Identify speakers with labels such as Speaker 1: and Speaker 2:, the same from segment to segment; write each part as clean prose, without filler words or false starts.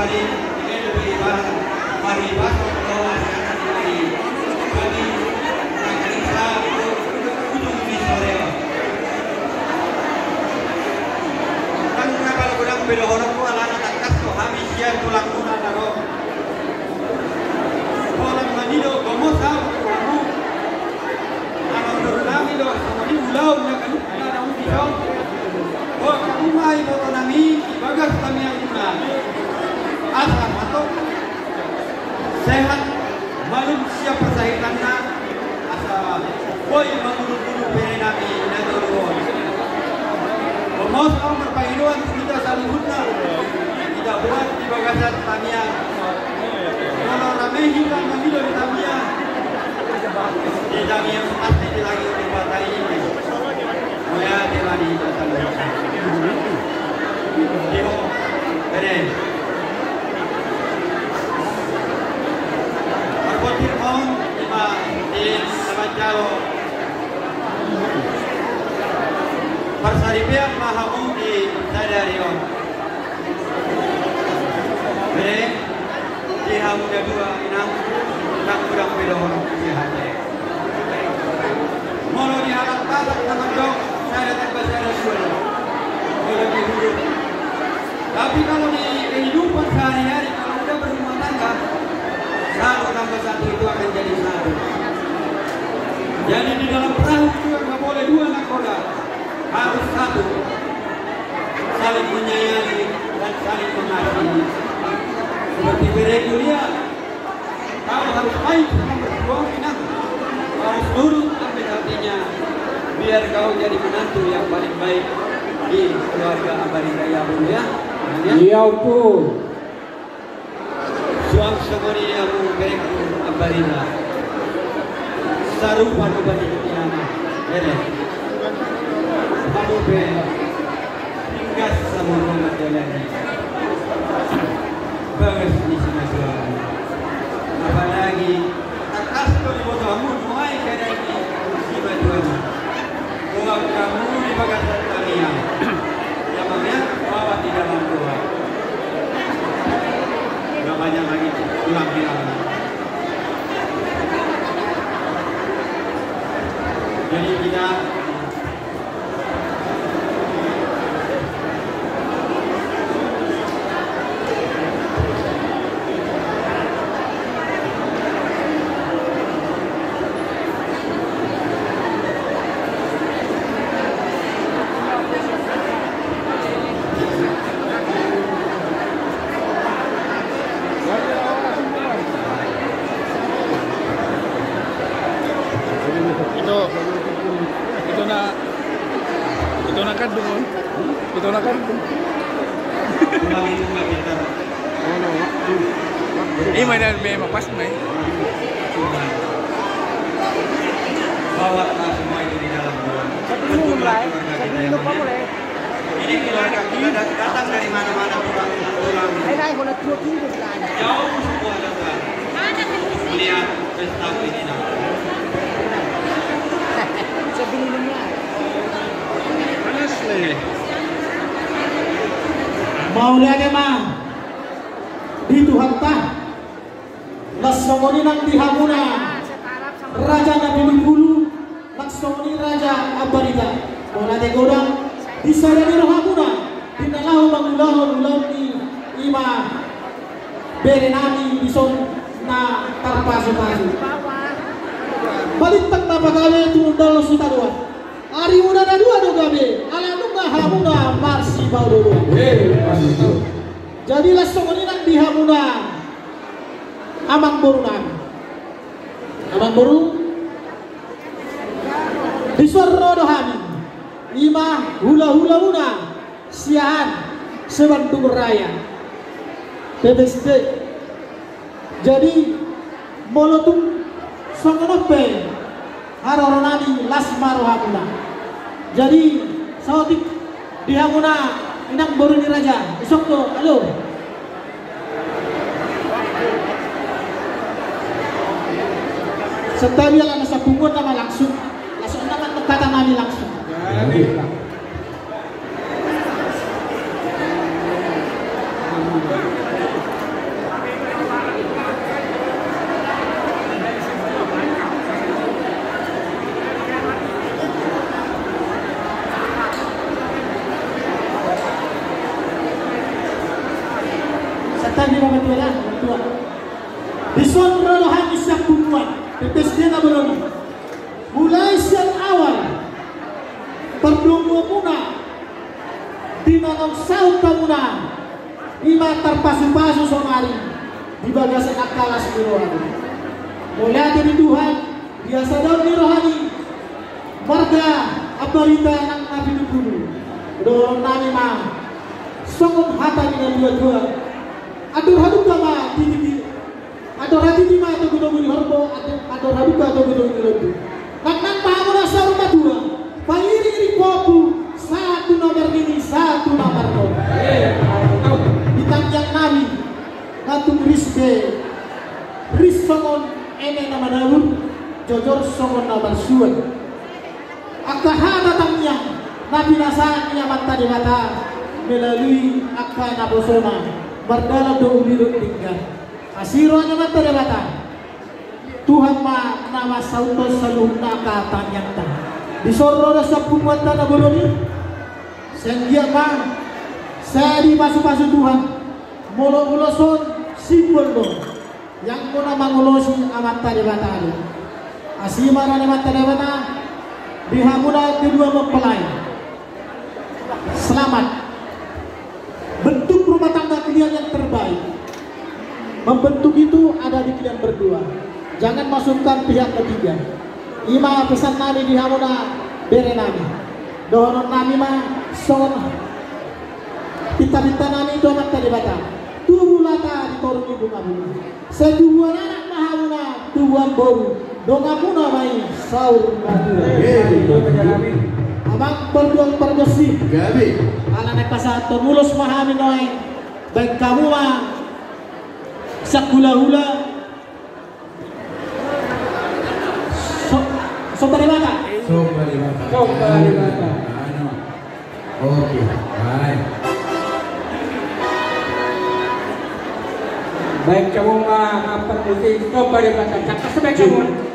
Speaker 1: hari ini lebih banyak hari pasok kalau di bagi Indonesia ujung di sore. Kan kalau kurang beda orang tua anak tak tuh habis dia tulang muda daro. Orang manido kamu tahu kamu anak berlami do sama di ulau nak ada ujian. Oh kamu mai foto nami bagas kami yang guna. Asal atau sehat malum siap persahitannya asal boy mengurut-urut beri nami nadurun. Pemos kamu berpairuan kita saling guna. Tidak buat di bagasan tamian. Kalau ramai hilang mengido di tamian. Di tamian pasti di lagi di batai ini. Moya temani asal. Tengok, keren. Berpotir mohon lima di Sabajalo. Persaripian mahamu di Sadarion. Keren. Di hamuda dua inang tak kurang belon sehatnya. Molo di halat pasak teman-teman saya datang ke saya dulu. Lebih hidup. Tapi kalau di kehidupan sehari-hari kalau udah berumah tangga 1 tambah 1 itu akan jadi 1. Jadi di dalam perahu juga nggak boleh 2 nakoda, harus 1. Saling menyayangi dan saling mengasihi. Seperti beregulia, kau harus baik sama berjuang inang, harus nurut ambil hatinya, biar kau jadi menantu yang paling baik di keluarga Abarita ya Bu ya. Iya Bu. Suam semori ya Bu bereku Abarita. Sarupa do bani tiana. Ele. Kamu be. Tinggas sama rumah jalan. Bagus di sini Tuhan. Apalagi atas tu di bodohmu mulai kena ini musibah Tuhan. Buang kamu di bagasan tamian. Namanya bawa di dalam doa. Gak banyak lagi bilang-bilang. Jadi kita
Speaker 2: Ito na kan. May mapas may.
Speaker 1: Bawa semua itu di dalam doa. Ini keluarga kita datang dari mana-mana pulang. Jauh semua datang. Melihat pesta ini.
Speaker 3: Mau lihat mah di Tuhan tah langsungoni nang dihamuna Raja Nabi Bulu langsungoni Raja Abarita mau lihat godang disadari rohamuna dinalahu bangulahu di ima berenani bison na tarpasu-pasu balitak na pagkali tunundal suta dua hari muda na dua do gabe alam hamuna marsi bau. Jadi langsung ini nang dihamuna amang boru di suara dohani lima hula una siahan sebandung raya PBSD. Jadi molotung songonope haroronani lasmaro hamuna. Jadi sautik dihamuna inang baru ni raja esok tu halo setabi ala nasa pungut nama langsung nama kata nami langsung Tadi Bapak Tua lah, Bapak Tua. Di sonra rohani siap bunuan, pepesnya belum. Mulai siang awal, perdungu muna, dinanong saut kamuna, ima terpasu-pasu somari, di bagasi akalas di rohani. Mulai dari Tuhan, biasa daun di rohani, marga abarita nang nabi dulu. Dorong nami mah, songong hata dengan dua-dua. Adur haduka mah, adur hati di mah atau gudong di horbo, adur haduka atau gudong di horbo. Nang pahamuna sa rumah dua, pairi-iri kopu, satu nomor ini, satu nomor dua. Ditanjang nami, ngatung ris songon ene nama daun, jojor songon nama suan. Akaha datangnya, nabi nasaan nyaman tadi mata, melalui akha nabosona, berdala do ulirut tinggal. Asiro nyaman tadi mata. Tuhan ma nama sauto saluna ka tanyanta di sorro da sapung wata na boloni senggia ma saya di pasu-pasu Tuhan molo-moloson simbol do yang kona mangolosi amat tadi batali asimara ne mata debata dihamuna kedua mempelai selamat bentuk rumah tangga kalian yang terbaik membentuk itu ada di kalian berdua. Jangan masukkan pihak ketiga. Ima pesan nami di hamuna bere nami. Dohonon nami mah son. Kita nami itu amat tadi bata. Tubuh lata di torun ibu ngamuna. Sedubuan anak mahamuna tubuhan bau. Dongamuna mai saur batu. Abang berduang perbersih.
Speaker 4: Gabi.
Speaker 3: Ala nek pasato mulus mahami noy. Baik kamu mah sakula-hula. Sombari bata.
Speaker 4: Oke, baik.
Speaker 1: Baik kamu mah apa musik sombari bata. Cakap sebaik kamu.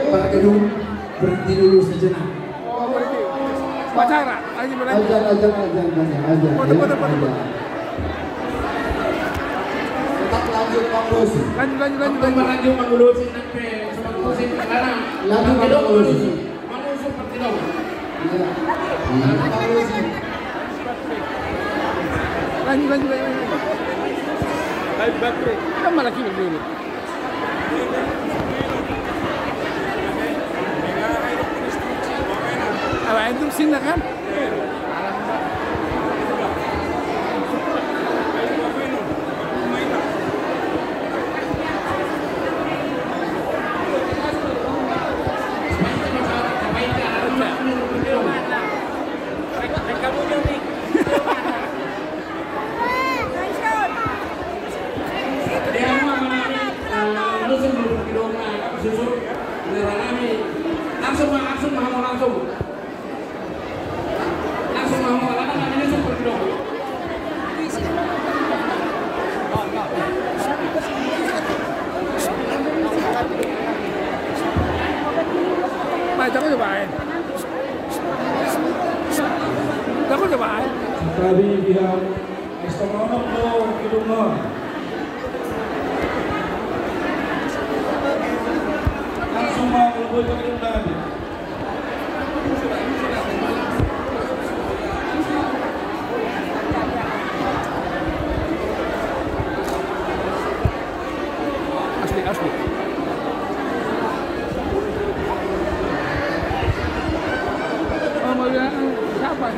Speaker 4: Pak Gedung berhenti dulu sejenak.
Speaker 2: Pacara, lagi berlanjut.
Speaker 4: Ajar. Tetap lanjut Bang Lusi.
Speaker 2: Lanjut.
Speaker 5: Bang Lusi sampai seperti karena
Speaker 4: Lanjut Bang Lusi.
Speaker 5: Mana seperti dong.
Speaker 4: Iya. Bang Lusi.
Speaker 2: Lanjut. Baik, kan malah kini dulu. itu sini kan?
Speaker 1: Tadi pihak Istomono Kidungo langsung mau lebih ke Kidungan.
Speaker 2: Asli. Oh, mau bilang siapa?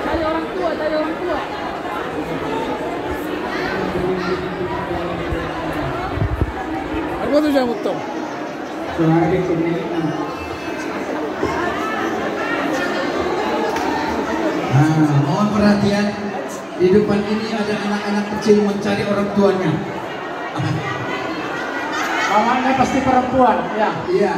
Speaker 2: Cari orang tua. Apa tuh jamu tuh?
Speaker 4: Mohon perhatian. Di depan ini ada anak-anak kecil mencari orang tuanya.
Speaker 3: Mamanya pasti perempuan, ya.
Speaker 4: Iya.